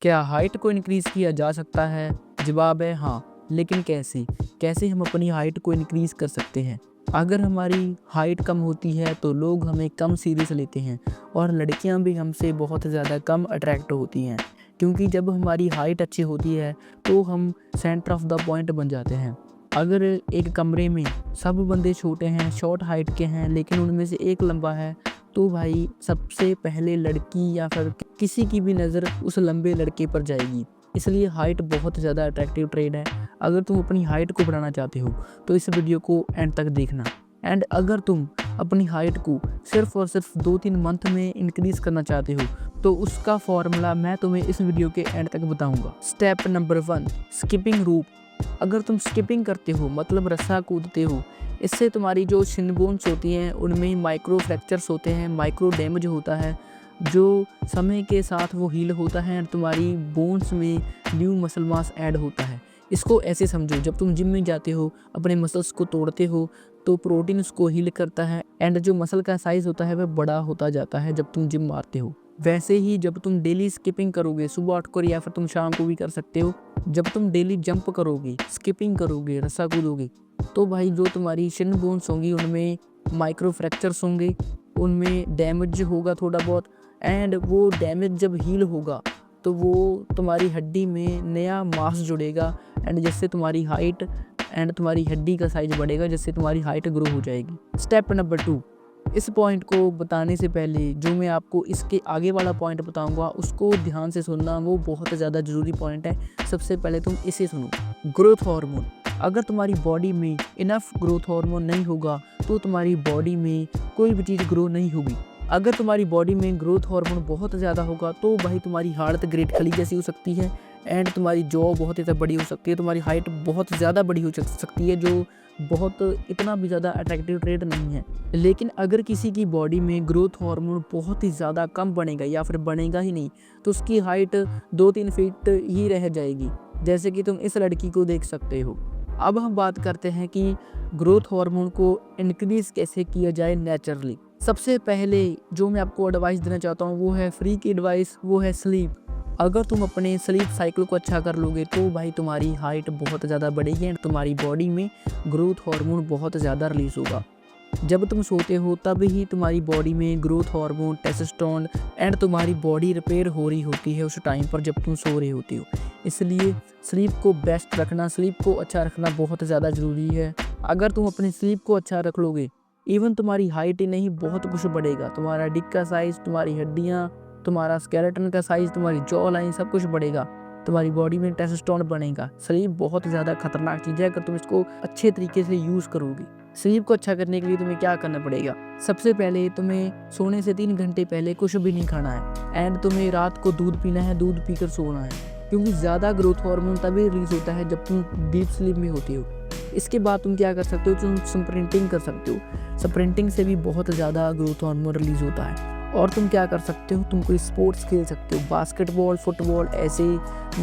क्या हाइट को इंक्रीज़ किया जा सकता है? जवाब है हाँ, लेकिन कैसे? कैसे हम अपनी हाइट को इंक्रीज़ कर सकते हैं? अगर हमारी हाइट कम होती है तो लोग हमें कम सीरियस लेते हैं और लड़कियां भी हमसे बहुत ज़्यादा कम अट्रैक्ट होती हैं, क्योंकि जब हमारी हाइट अच्छी होती है तो हम सेंटर ऑफ द पॉइंट बन जाते हैं। अगर एक कमरे में सब बंदे छोटे हैं, शॉर्ट हाइट के हैं, लेकिन उनमें से एक लंबा है, तो भाई सबसे पहले लड़की या फिर किसी की भी नज़र उस लंबे लड़के पर जाएगी। इसलिए हाइट बहुत ज़्यादा अट्रैक्टिव ट्रेड है। अगर तुम अपनी हाइट को बढ़ाना चाहते हो तो इस वीडियो को एंड तक देखना। एंड अगर तुम अपनी हाइट को सिर्फ और सिर्फ 2-3 मंथ में इंक्रीज़ करना चाहते हो तो उसका फॉर्मूला मैं तुम्हें इस वीडियो के एंड तक बताऊंगा। स्टेप नंबर 1, स्किपिंग रूप। अगर तुम स्किपिंग करते हो मतलब रस्सा कूदते हो, इससे तुम्हारी जो शिन बोन्स होती हैं उनमें माइक्रो फ्रैक्चर्स होते हैं, माइक्रो डैमेज होता है, जो समय के साथ वो हील होता है और तुम्हारी बोन्स में न्यू मसल मास ऐड होता है। इसको ऐसे समझो, जब तुम जिम में जाते हो अपने मसल्स को तोड़ते हो तो प्रोटीन उसको हील करता है एंड जो मसल का साइज़ होता है वह बड़ा होता जाता है जब तुम जिम मारते हो। वैसे ही जब तुम डेली स्किपिंग करोगे, सुबह उठकर या फिर तुम शाम को भी कर सकते हो, जब तुम डेली जंप करोगे, स्किपिंग करोगे, रस्सा कूदोगे, तो भाई जो तुम्हारी शिन बोन्स होंगी उनमें माइक्रो फ्रैक्चर्स होंगे, उनमें डैमेज होगा थोड़ा बहुत एंड वो डैमेज जब हील होगा तो वो तुम्हारी हड्डी में नया मांस जुड़ेगा एंड जिससे तुम्हारी हाइट एंड तुम्हारी हड्डी का साइज बढ़ेगा, जिससे तुम्हारी हाइट ग्रो हो जाएगी। स्टेप नंबर 2, इस पॉइंट को बताने से पहले जो मैं आपको इसके आगे वाला पॉइंट बताऊंगा उसको ध्यान से सुनना, वो बहुत ज़्यादा ज़रूरी पॉइंट है। सबसे पहले तुम इसे सुनो। Growth hormone. अगर तुम्हारी बॉडी में इनफ ग्रोथ हार्मोन नहीं होगा तो तुम्हारी बॉडी में कोई भी चीज़ ग्रो नहीं होगी। अगर तुम्हारी बॉडी में ग्रोथ हार्मोन बहुत ज़्यादा होगा तो भाई तुम्हारी हालत ग्रेट खली जैसी हो सकती है एंड तुम्हारी जॉ बहुत ज़्यादा बड़ी हो सकती है, तुम्हारी हाइट बहुत ज़्यादा बड़ी हो सकती है, जो बहुत इतना भी ज़्यादा अट्रैक्टिव ट्रेड नहीं है। लेकिन अगर किसी की बॉडी में ग्रोथ हार्मोन बहुत ही ज़्यादा कम बनेगा या फिर बनेगा ही नहीं तो उसकी हाइट 2-3 फीट ही रह जाएगी, जैसे कि तुम इस लड़की को देख सकते हो। अब हम बात करते हैं कि ग्रोथ हार्मोन को इंक्रीज़ कैसे किया जाए नेचुरली। सबसे पहले जो मैं आपको एडवाइस देना चाहता हूँ वो है फ्री की एडवाइस, वो है स्लीप। अगर तुम अपने स्लीप साइकिल को अच्छा कर लोगे तो भाई तुम्हारी हाइट बहुत ज़्यादा बढ़ेगी एंड तुम्हारी बॉडी में ग्रोथ हार्मोन बहुत ज़्यादा रिलीज़ होगा। जब तुम सोते हो तब ही तुम्हारी बॉडी में ग्रोथ हार्मोन, टेस्टोस्टेरोन एंड तुम्हारी बॉडी रिपेयर हो रही होती है उस टाइम पर जब तुम सो रहे होते हो। इसलिए स्लीप को बेस्ट रखना, स्लीप को अच्छा रखना बहुत ज़्यादा ज़रूरी है। अगर तुम अपनी स्लीप को अच्छा रख लोगे, इवन तुम्हारी हाइट ही नहीं बहुत कुछ बढ़ेगा। तुम्हारा डिक का साइज़, तुम्हारी हड्डियाँ, तुम्हारा स्केलेटन का साइज़, तुम्हारी जॉ लाइन सब कुछ बढ़ेगा, तुम्हारी बॉडी में टेस्टोस्टेरोन बनेगा। स्लीप बहुत ज़्यादा खतरनाक चीज़ है अगर तुम इसको अच्छे तरीके से यूज़ करोगे। स्लीप को अच्छा करने के लिए तुम्हें क्या करना पड़ेगा? सबसे पहले तुम्हें सोने से 3 घंटे पहले कुछ भी नहीं खाना है एंड तुम्हें रात को दूध पीना है, दूध पीकर सोना है, क्योंकि ज़्यादा ग्रोथ हार्मोन तभी रिलीज होता है जब तुम डीप स्लीप में होते हो। इसके बाद तुम क्या कर सकते हो? तुम स्प्रिंटिंग कर सकते हो। स्प्रिंटिंग से भी बहुत ज़्यादा ग्रोथ हार्मोन रिलीज होता है। और तुम क्या कर सकते हो? तुम कोई स्पोर्ट्स खेल सकते हो, बास्केटबॉल, फुटबॉल, ऐसे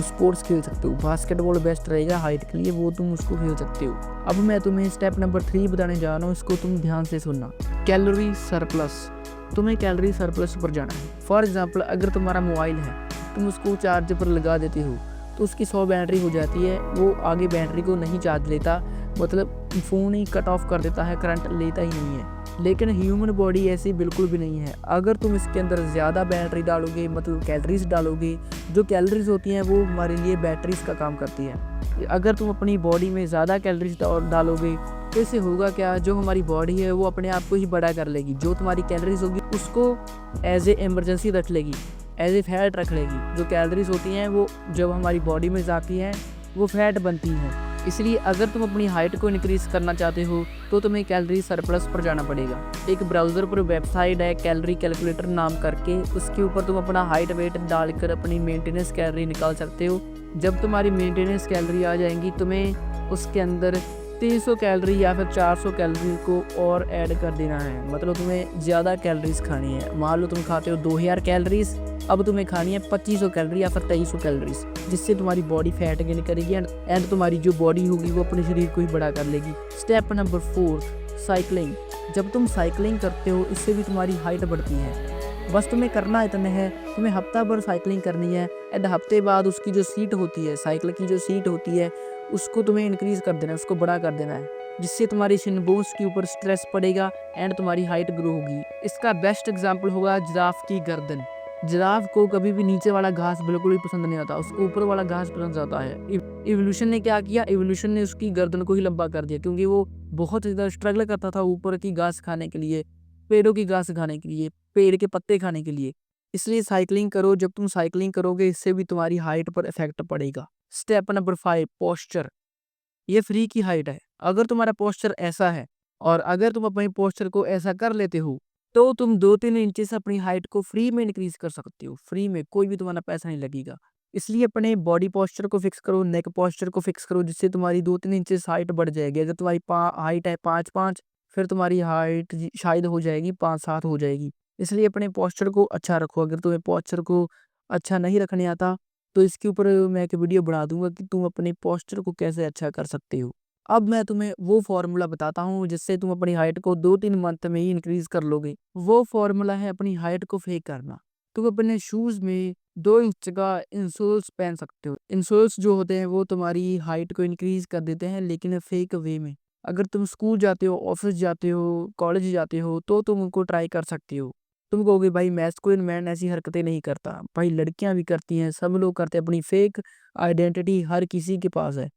स्पोर्ट्स खेल सकते हो। बास्केटबॉल बेस्ट रहेगा हाइट के लिए, वो तुम उसको खेल सकते हो। अब मैं तुम्हें स्टेप नंबर 3 बताने जा रहा हूँ, इसको तुम ध्यान से सुनना। Calorie surplus. तुम्हें कैलोरी सरप्लस पर जाना है। फॉर एग्जाम्पल, अगर तुम्हारा मोबाइल है, तुम उसको चार्ज पर लगा देते हो तो उसकी 100 बैटरी हो जाती है, वो आगे बैटरी को नहीं चार्ज लेता, मतलब फ़ोन ही कट ऑफ कर देता है, करंट लेता ही नहीं है। लेकिन ह्यूमन बॉडी ऐसी बिल्कुल भी नहीं है। अगर तुम इसके अंदर ज़्यादा बैटरी डालोगे, मतलब कैलोरीज डालोगे, जो कैलोरीज होती हैं वो हमारे लिए बैटरीज का काम करती है। अगर तुम अपनी बॉडी में ज़्यादा कैलोरीज डालोगे तो इससे होगा क्या? जो हमारी बॉडी है वो अपने आप को ही बड़ा कर लेगी, जो तुम्हारी कैलोरीज होगी उसको एज ए एमरजेंसी रख लेगी, एज ए फैट रख लेगी। जो कैलोरीज होती हैं वो जब हमारी बॉडी में जाती हैं वो फैट बनती हैं। इसलिए अगर तुम अपनी हाइट को इंक्रीज़ करना चाहते हो तो तुम्हें कैलोरी सरप्लस पर जाना पड़ेगा। एक ब्राउज़र पर वेबसाइट है कैलोरी कैलकुलेटर नाम करके, उसके ऊपर तुम अपना हाइट वेट डालकर अपनी मेंटेनेंस कैलोरी निकाल सकते हो। जब तुम्हारी मेंटेनेंस कैलोरी आ जाएंगी तुम्हें उसके अंदर 300 कैलोरी या फिर 400 कैलोरी को और ऐड कर देना है, मतलब तुम्हें ज़्यादा कैलोरीज खानी है। मान लो तुम खाते हो 2000 कैलोरीज, अब तुम्हें खानी है 2500 कैलोरी या फिर 2300 कैलोरीज, जिससे तुम्हारी बॉडी फैट गेन करेगी एंड तुम्हारी जो बॉडी होगी वो अपने शरीर को ही बड़ा कर लेगी। Step number 4, cycling. जब तुम साइकिलिंग करते हो इससे भी तुम्हारी हाइट बढ़ती है। बस तुम्हें करना इतना है, तुम्हें हफ्ता भर साइकिलिंग करनी है एंड हफ्ते बाद उसकी जो सीट होती है, साइकिल की जो सीट होती है, उसको तुम्हें इंक्रीज कर देना है, उसको बड़ा कर देना है, जिससे तुम्हारी शिन बोन्स के ऊपर स्ट्रेस पड़ेगा एंड तुम्हारी हाइट ग्रो होगी। इसका बेस्ट एग्जाम्पल होगा जिराफ की गर्दन। जिराफ को कभी भी नीचे वाला घास बिल्कुल भी पसंद नहीं आता, उसको ऊपर वाला घास पसंद आता है। इवोल्यूशन ने क्या किया, इवोल्यूशन ने उसकी गर्दन को ही लंबा कर दिया, क्योंकि वो बहुत ज़्यादा स्ट्रगल करता था ऊपर की घास खाने के लिए, पेड़ों की घास खाने के लिए, पेड़ के पत्ते खाने के लिए। इसलिए साइकिलिंग करो, जब तुम साइकिलिंग करोगे इससे भी तुम्हारी हाइट पर इफेक्ट पड़ेगा। Step number 5, posture. ये फ्री की हाइट है। अगर तुम्हारा पोस्चर ऐसा है और अगर तुम अपने पोस्चर को ऐसा कर लेते हो, तो तुम 2-3 इंचेस अपनी हाइट को फ्री में इंक्रीज कर सकते हो। फ्री में, कोई भी तुम्हारा पैसा नहीं लगेगा। इसलिए अपने बॉडी पोस्चर को फिक्स करो, नेक पोस्चर को फिक्स करो, जिससे तुम्हारी 2-3 इंचेस हाइट बढ़ जाएगी। अगर तुम्हारी हाइट है 5'5", फिर तुम्हारी हाइट शायद हो जाएगी 5'7" हो जाएगी। इसलिए अपने पोस्चर को अच्छा रखो। अगर तुम्हें पोस्चर को अच्छा नहीं रखने आता, तो इसके ऊपर मैं एक वीडियो बना दूंगा कि तुम अपने पोस्चर को कैसे अच्छा कर सकते हो। अब मैं तुम्हें वो फॉर्मूला बताता हूँ जिससे तुम अपनी हाइट को 2-3 मंथ में ही इंक्रीज कर लोगे। वो फॉर्मूला है अपनी हाइट को फेक करना। तुम अपने शूज में 2 इंच का इंसोल्स पहन सकते हो। इंसोल्स जो होते हैं वो तुम्हारी हाइट को इंक्रीज कर देते हैं, लेकिन फेक वे में। अगर तुम स्कूल जाते हो, ऑफिस जाते हो, कॉलेज जाते हो, तो तुम उनको ट्राई कर सकते हो। तुम कहोगे भाई मैस्कुलिन मैन ऐसी हरकतें नहीं करता, भाई लड़कियां भी करती हैं, सब लोग करते हैं, अपनी फेक आइडेंटिटी हर किसी के पास है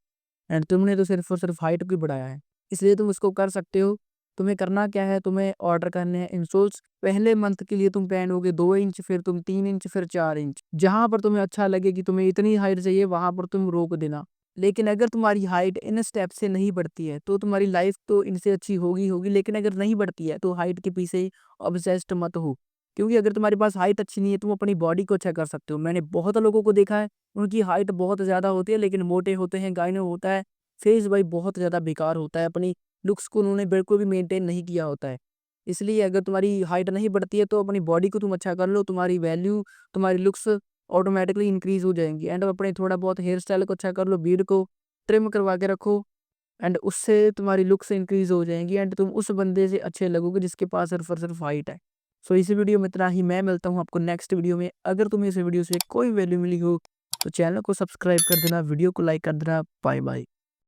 एंड तुमने तो सिर्फ और सिर्फ हाइट को ही बढ़ाया है, इसलिए तुम उसको कर सकते हो। तुम्हें करना क्या है, तुम्हें ऑर्डर करने हैं इंसोल्स। पहले मंथ के लिए तुम पहनोगे 2 इंच, फिर तुम 3 इंच, फिर 4 इंच। जहां पर तुम्हें अच्छा लगे कि तुम्हें इतनी हाइट चाहिए, वहां पर तुम रोक देना। लेकिन अगर तुम्हारी हाइट इन स्टेप से नहीं बढ़ती है, तो तुम्हारी लाइफ तो इनसे अच्छी होगी, लेकिन अगर नहीं बढ़ती है तो हाइट के पीछे ऑब्सेस्ड मत हो। क्योंकि अगर तुम्हारे पास हाइट अच्छी नहीं है, तुम अपनी बॉडी को अच्छा कर सकते हो। मैंने बहुत लोगों को देखा है, उनकी हाइट बहुत ज़्यादा होती है लेकिन मोटे होते हैं, गाइनो होता है, फेस भाई बहुत ज़्यादा बेकार होता है, अपनी लुक्स को उन्होंने बिल्कुल भी मेंटेन नहीं किया होता है। इसलिए अगर तुम्हारी हाइट नहीं बढ़ती है, तो अपनी बॉडी को तुम अच्छा कर लो, तुम्हारी वैल्यू, तुम्हारी लुक्स ऑटोमेटिकली इंक्रीज हो जाएंगी। एंड अपने थोड़ा बहुत हेयर स्टाइल को अच्छा कर लो, बीर्ड को ट्रिम करवा के रखो एंड उससे तुम्हारी लुक्स इंक्रीज हो जाएंगी एंड तुम उस बंदे से अच्छे लगोगे जिसके पास सिर्फ और सिर्फ हाइट है। सो इस वीडियो में इतना ही। मैं मिलता हूँ आपको नेक्स्ट वीडियो में। अगर तुम्हें इस वीडियो से कोई वैल्यू मिली हो, तो चैनल को सब्सक्राइब कर देना, वीडियो को लाइक कर देना। Bye bye.